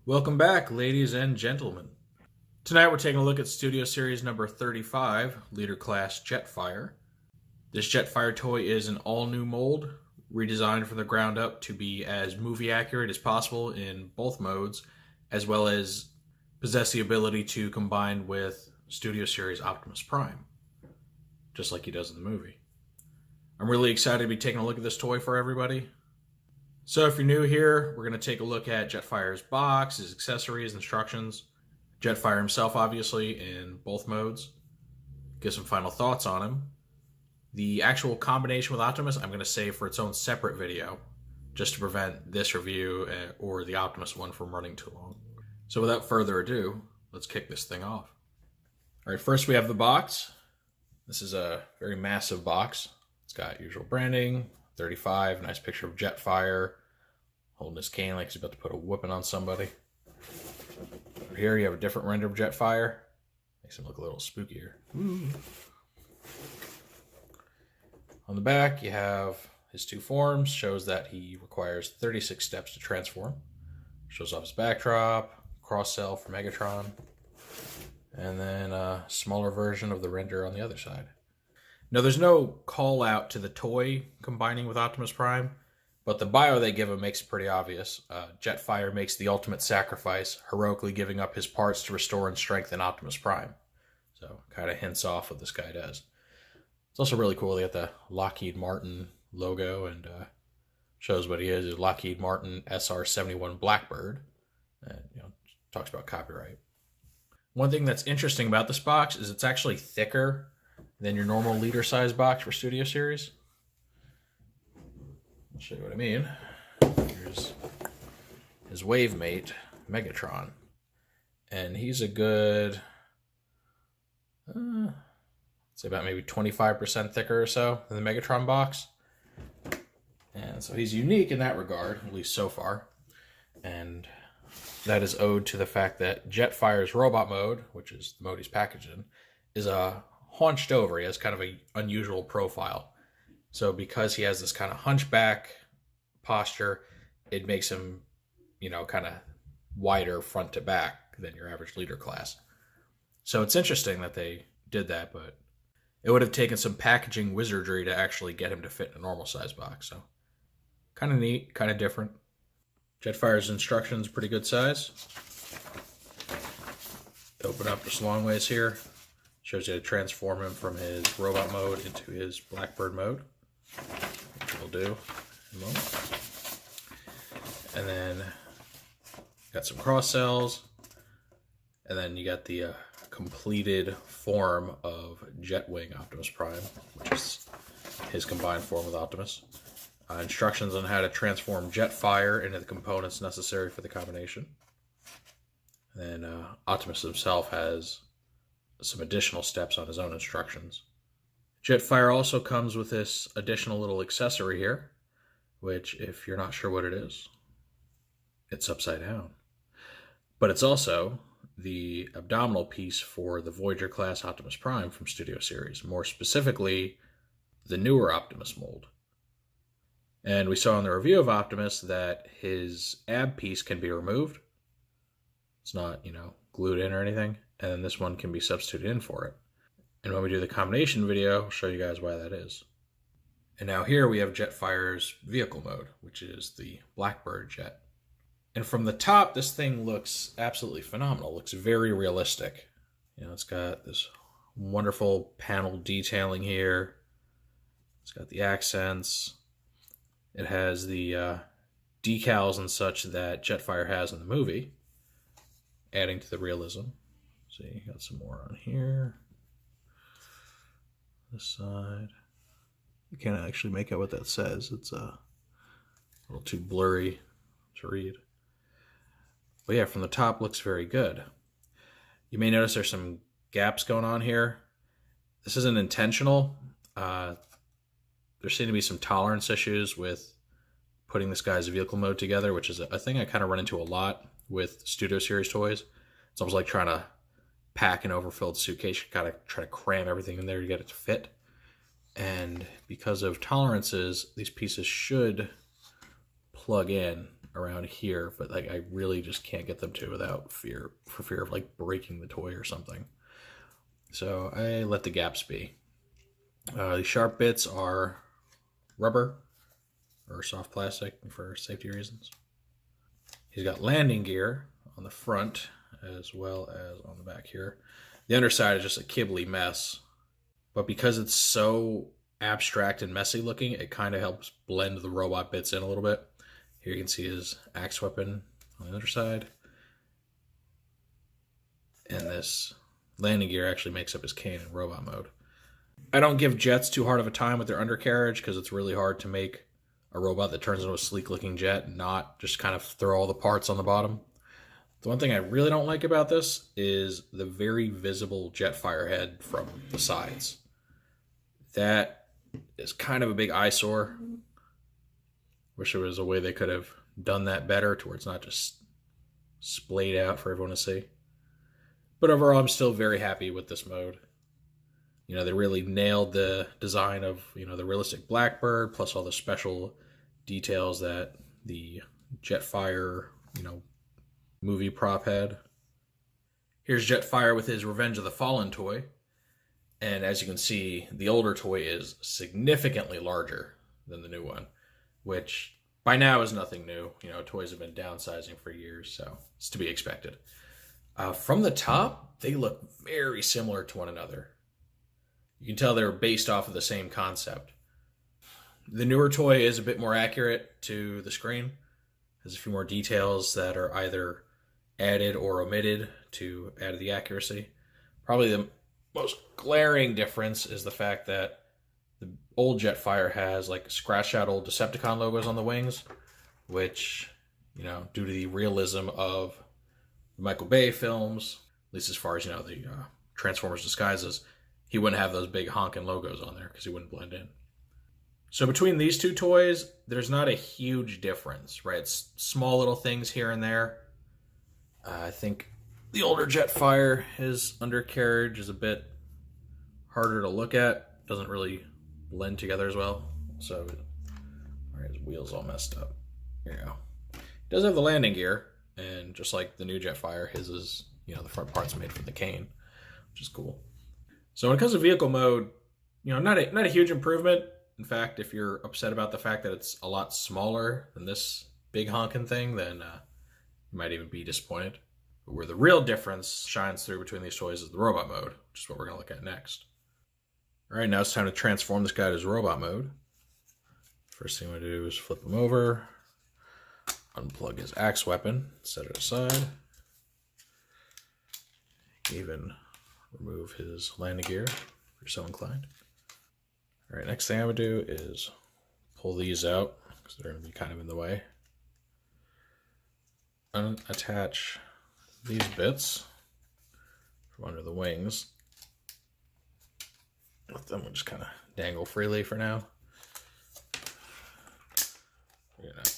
Welcome back, ladies and gentlemen. Tonight we're taking a look at Studio Series number 35, Leader Class Jetfire. This Jetfire toy is an all-new mold, redesigned from the ground up to be as movie accurate as possible in both modes, as well as possess the ability to combine with Studio Series Optimus Prime, just like he does in the movie. I'm really excited to be taking a look at this toy for everybody. So if you're new here, we're going to take a look at Jetfire's box, his accessories, instructions, Jetfire himself obviously in both modes, give some final thoughts on him. The actual combination with Optimus I'm going to save for its own separate video, just to prevent this review or the Optimus one from running too long. So without further ado, let's kick this thing off. Alright, first we have the box. This is a very massive box. It's got usual branding, 35, nice picture of Jetfire, holding his cane like he's about to put a whooping on somebody. Over here you have a different render of Jetfire. Makes him look a little spookier. Ooh. On the back you have his two forms, shows that he requires 36 steps to transform. Shows off his backdrop, cross-cell for Megatron, and then a smaller version of the render on the other side. Now, there's no call out to the toy combining with Optimus Prime, but the bio they give him makes it pretty obvious. Jetfire makes the ultimate sacrifice, heroically giving up his parts to restore and strengthen Optimus Prime. So, kind of hints off what this guy does. It's also really cool. They got the Lockheed Martin logo and shows what he is. Lockheed Martin SR-71 Blackbird. And, talks about copyright. One thing that's interesting about this box is it's actually thicker than your normal liter size box for Studio Series. I'll show you what I mean. Here's his wave mate, Megatron. And he's a good, say about maybe 25% thicker or so than the Megatron box. And so he's unique in that regard, at least so far. And that is owed to the fact that Jetfire's robot mode, which is the mode he's packaged in, is hunched over. He has kind of an unusual profile. So because he has this kind of hunchback posture, it makes him, kind of wider front to back than your average leader class. So it's interesting that they did that, but it would have taken some packaging wizardry to actually get him to fit in a normal size box. So kind of neat, kind of different. Jetfire's instructions, pretty good size. Open up just long ways here. Shows you how to transform him from his robot mode into his Blackbird mode, which we'll do in a moment. And then got some cross cells, and then you got the completed form of Jetwing Optimus Prime, which is his combined form with Optimus. Instructions on how to transform Jetfire into the components necessary for the combination. And then Optimus himself has some additional steps on his own instructions. Jetfire also comes with this additional little accessory here, which, if you're not sure what it is, it's upside down. But it's also the abdominal piece for the Voyager class Optimus Prime from Studio Series, more specifically the newer Optimus mold. And we saw in the review of Optimus that his ab piece can be removed. It's not, glued in or anything. And then this one can be substituted in for it. And when we do the combination video, I'll show you guys why that is. And now here we have Jetfire's vehicle mode, which is the Blackbird jet. And from the top, this thing looks absolutely phenomenal. It looks very realistic. It's got this wonderful panel detailing here. It's got the accents. It has the decals and such that Jetfire has in the movie, adding to the realism. See, got some more on here. This side. You can't actually make out what that says. It's a little too blurry to read. But yeah, from the top looks very good. You may notice there's some gaps going on here. This isn't intentional. There seem to be some tolerance issues with putting this guy's vehicle mode together, which is a thing I kind of run into a lot with Studio Series toys. It's almost like trying to pack an overfilled suitcase. You kind of try to cram everything in there to get it to fit. And because of tolerances, these pieces should plug in around here, but like I really just can't get them to without fear of like breaking the toy or something. So I let the gaps be. The sharp bits are rubber or soft plastic for safety reasons. He's got landing gear on the front as well as on the back here. The underside is just a kibbly mess, but because it's so abstract and messy looking, it kind of helps blend the robot bits in a little bit. Here you can see his axe weapon on the underside, and this landing gear actually makes up his cane in robot mode. I don't give jets too hard of a time with their undercarriage because it's really hard to make a robot that turns into a sleek looking jet and not just kind of throw all the parts on the bottom. The one thing I really don't like about this is the very visible Jetfire head from the sides. That is kind of a big eyesore. Wish there was a way they could have done that better to where it's not just splayed out for everyone to see. But overall, I'm still very happy with this mode. You know, they really nailed the design of, you know, the realistic Blackbird, plus all the special details that the Jetfire, you know, movie prop had. Here's Jetfire with his Revenge of the Fallen toy. And as you can see, the older toy is significantly larger than the new one, which by now is nothing new. You know, toys have been downsizing for years, so it's to be expected. From the top, they look very similar to one another. You can tell they were based off of the same concept. The newer toy is a bit more accurate to the screen. Has a few more details that are either added or omitted to add to the accuracy. Probably the most glaring difference is the fact that the old Jetfire has like scratched out old Decepticon logos on the wings, which, you know, due to the realism of the Michael Bay films, at least as far as, you know, the Transformers disguises, he wouldn't have those big honking logos on there because he wouldn't blend in. So between these two toys, there's not a huge difference, right? It's small little things here and there. I think the older Jetfire, his undercarriage is a bit harder to look at. Doesn't really blend together as well. So, all right, his wheel's all messed up. Here you go. He does have the landing gear, and just like the new Jetfire, his is, you know, the front part's made for the cane, which is cool. So when it comes to vehicle mode, you know, not a huge improvement. In fact, if you're upset about the fact that it's a lot smaller than this big honking thing, then you might even be disappointed. But where the real difference shines through between these toys is the robot mode, which is what we're going to look at next. All right, now it's time to transform this guy to his robot mode. First thing I'm going to do is flip him over, unplug his axe weapon, set it aside, even remove his landing gear if you're so inclined. All right, next thing I'm going to do is pull these out because they're going to be kind of in the way. Unattach these bits from under the wings. Let them just kind of dangle freely for now. We're going to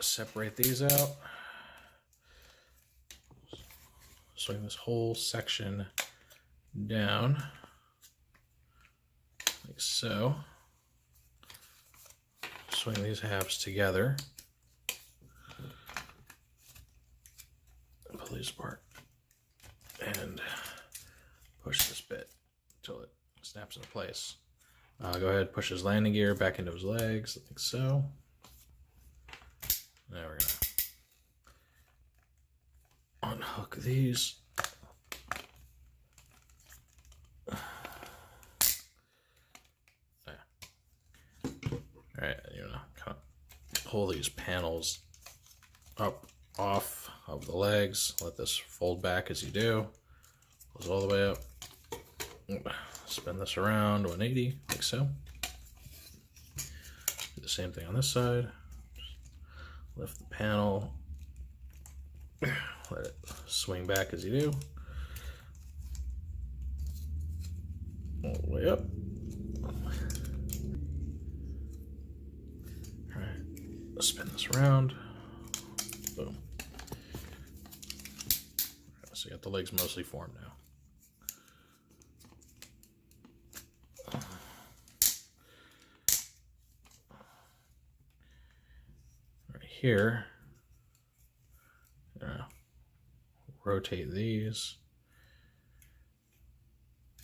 separate these out. Swing this whole section down like so. Swing these halves together. Pull these apart and push this bit until it snaps into place. Go ahead and push his landing gear back into his legs like so. Now we're gonna unhook these. Alright, you know, kind of pull these panels up off of the legs. Let this fold back as you do. Goes all the way up. Spin this around 180, like so. Do the same thing on this side. Just lift the panel. Let it swing back as you do. All the way up. Alright, let's spin this around. Boom. Right, so you got the legs mostly formed now. Right here, rotate these.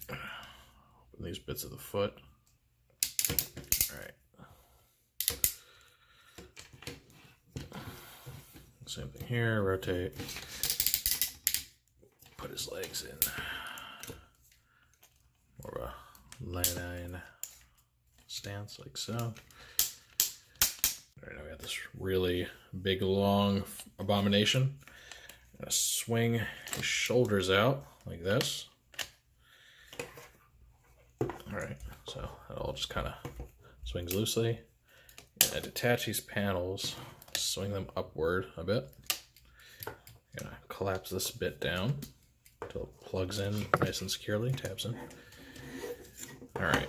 Open these bits of the foot. All right. Same thing here, rotate. Put his legs in more of a line stance like so. All right, now we got this really big, long abomination. I'm gonna swing his shoulders out like this. All right, so it all just kind of swings loosely. And detach these panels, swing them upward a bit. Gonna collapse this bit down until it plugs in nice and securely, taps in. All right,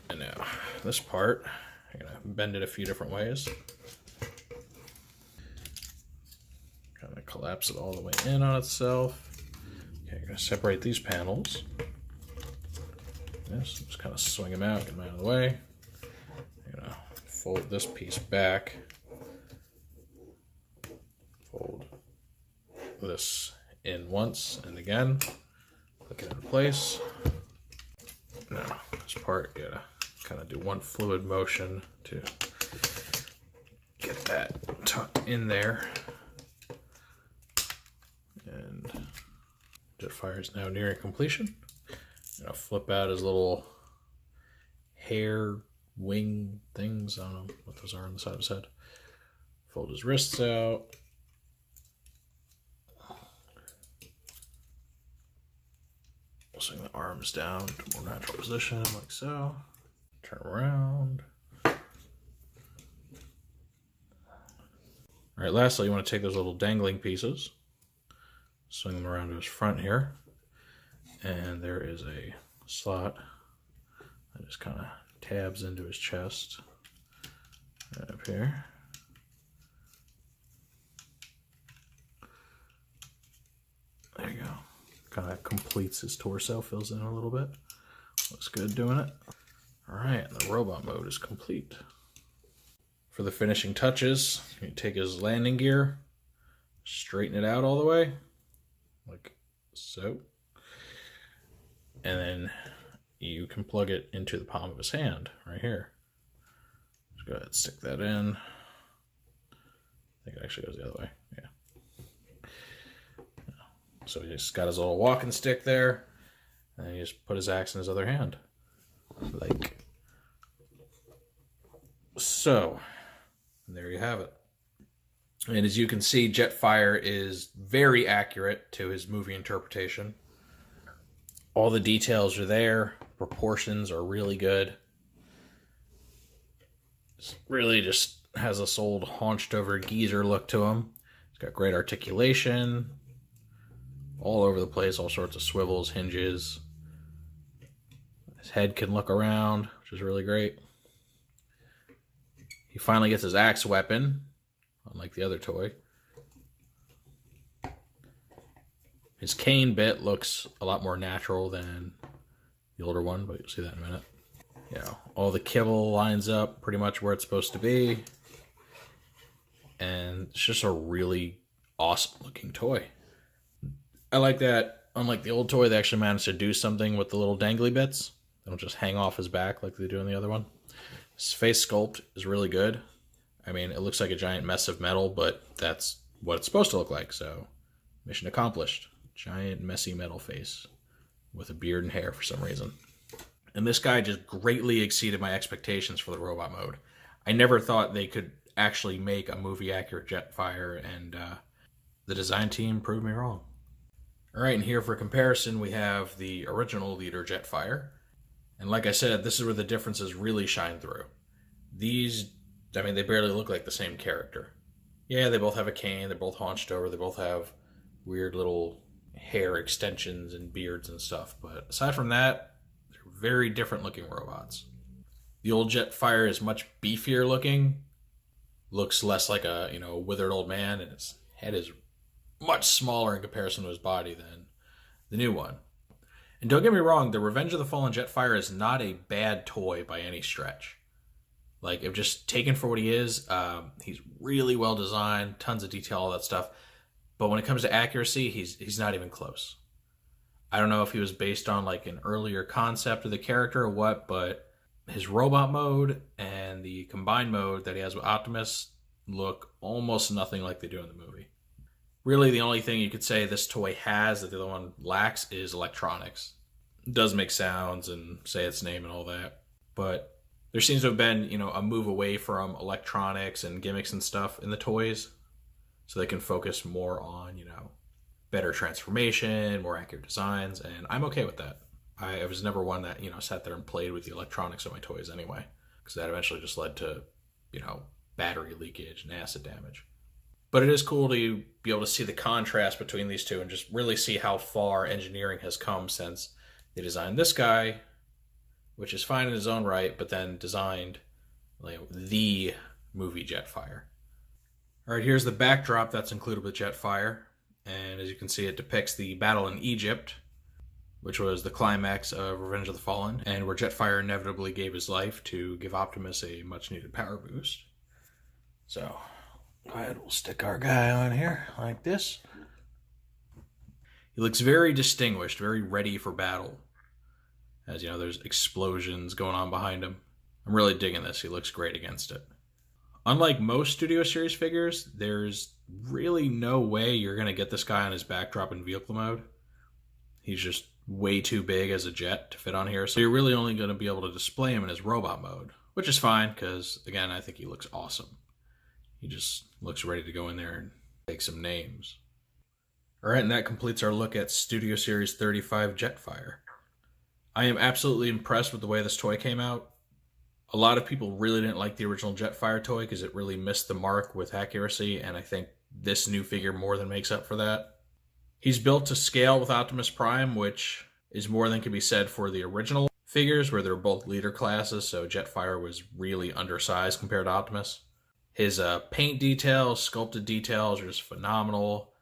and now this part, I'm gonna bend it a few different ways. Kind of collapse it all the way in on itself. Okay, I'm gonna separate these panels. Yes, just kind of swing them out, get them out of the way. I'm gonna fold this piece back. Fold this in once and again. Click it into place. Now, this part, you gotta kind of do one fluid motion to get that tucked in there. And Jetfire is now nearing completion. I'm gonna flip out his little hair wing things. I don't know what those are on the side of his head. Fold his wrists out. Swing the arms down to a more natural position, like so. Turn around. All right, lastly, you want to take those little dangling pieces, swing them around to his front here, and there is a slot that just kind of tabs into his chest right up here. There you go. Kind of completes his torso, fills in a little bit. Looks good doing it. All right, the robot mode is complete. For the finishing touches, you take his landing gear, straighten it out all the way, like so. And then you can plug it into the palm of his hand, right here. Just go ahead and stick that in. I think it actually goes the other way, yeah. So he just got his little walking stick there, and he just put his axe in his other hand. Like so. And there you have it. And as you can see, Jetfire is very accurate to his movie interpretation. All the details are there. Proportions are really good. It's really just has this old haunched over geezer look to him. It's got great articulation. All over the place, all sorts of swivels, hinges. His head can look around, which is really great. He finally gets his axe weapon, unlike the other toy. His cane bit looks a lot more natural than the older one, but you'll see that in a minute. You know, all the kibble lines up pretty much where it's supposed to be. And it's just a really awesome looking toy. I like that, unlike the old toy, they actually managed to do something with the little dangly bits. They don't just hang off his back like they do in the other one. His face sculpt is really good. I mean, it looks like a giant mess of metal, but that's what it's supposed to look like, so mission accomplished. Giant, messy metal face with a beard and hair for some reason. And this guy just greatly exceeded my expectations for the robot mode. I never thought they could actually make a movie-accurate Jetfire, and the design team proved me wrong. All right, and here for comparison, we have the original leader Jetfire. And like I said, this is where the differences really shine through. These, I mean, they barely look like the same character. Yeah, they both have a cane, they're both haunched over, they both have weird little hair extensions and beards and stuff. But aside from that, they're very different looking robots. The old Jetfire is much beefier looking, looks less like a, you know, withered old man, and his head is much smaller in comparison to his body than the new one. And don't get me wrong, the Revenge of the Fallen Jetfire is not a bad toy by any stretch. Like, if just taken for what he is, he's really well designed, tons of detail, all that stuff. But when it comes to accuracy, he's not even close. I don't know if he was based on like an earlier concept of the character or what, but his robot mode and the combined mode that he has with Optimus look almost nothing like they do in the movie. Really, the only thing you could say this toy has that the other one lacks is electronics. It does make sounds and say its name and all that, but there seems to have been, a move away from electronics and gimmicks and stuff in the toys, so they can focus more on, better transformation, more accurate designs, and I'm okay with that. I was never one that, sat there and played with the electronics of my toys anyway, because that eventually just led to, battery leakage and acid damage. But it is cool to be able to see the contrast between these two and just really see how far engineering has come since they designed this guy, which is fine in his own right, but then designed the movie Jetfire. All right, here's the backdrop that's included with Jetfire. And as you can see, it depicts the battle in Egypt, which was the climax of Revenge of the Fallen, and where Jetfire inevitably gave his life to give Optimus a much-needed power boost. So, go ahead, we'll stick our guy on here like this. He looks very distinguished, very ready for battle. As there's explosions going on behind him. I'm really digging this. He looks great against it. Unlike most Studio Series figures, there's really no way you're going to get this guy on his backdrop in vehicle mode. He's just way too big as a jet to fit on here, so you're really only going to be able to display him in his robot mode, which is fine, because, again, I think he looks awesome. He just looks ready to go in there and take some names. Alright, and that completes our look at Studio Series 35 Jetfire. I am absolutely impressed with the way this toy came out. A lot of people really didn't like the original Jetfire toy because it really missed the mark with accuracy, and I think this new figure more than makes up for that. He's built to scale with Optimus Prime, which is more than can be said for the original figures, where they're both leader classes, so Jetfire was really undersized compared to Optimus. His paint details, sculpted details are just phenomenal.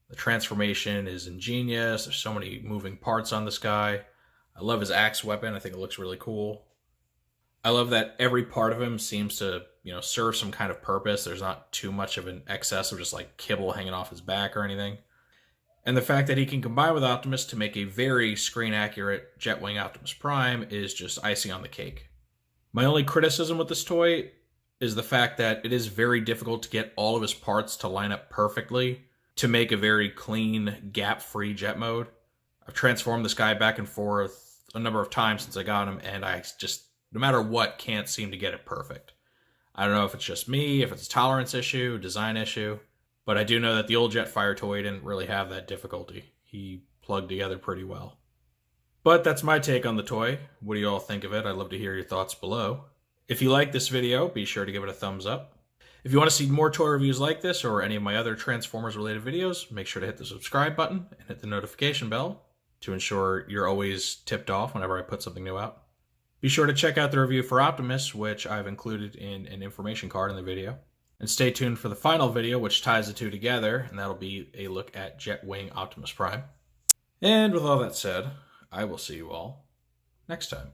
The transformation is ingenious. There's so many moving parts on this guy. I love his axe weapon. I think it looks really cool. I love that every part of him seems to, serve some kind of purpose. There's not too much of an excess of just like kibble hanging off his back or anything. And the fact that he can combine with Optimus to make a very screen-accurate Jetwing Optimus Prime is just icing on the cake. My only criticism with this toy is the fact that it is very difficult to get all of his parts to line up perfectly to make a very clean, gap-free jet mode. I've transformed this guy back and forth a number of times since I got him, and I just, no matter what, can't seem to get it perfect. I don't know if it's just me, if it's a tolerance issue, design issue, but I do know that the old Jetfire toy didn't really have that difficulty. He plugged together pretty well. But that's my take on the toy. What do you all think of it? I'd love to hear your thoughts below. If you like this video, be sure to give it a thumbs up. If you want to see more toy reviews like this or any of my other Transformers related videos, make sure to hit the subscribe button and hit the notification bell to ensure you're always tipped off whenever I put something new out. Be sure to check out the review for Optimus, which I've included in an information card in the video. And stay tuned for the final video, which ties the two together, and that'll be a look at Jetwing Optimus Prime. And with all that said, I will see you all next time.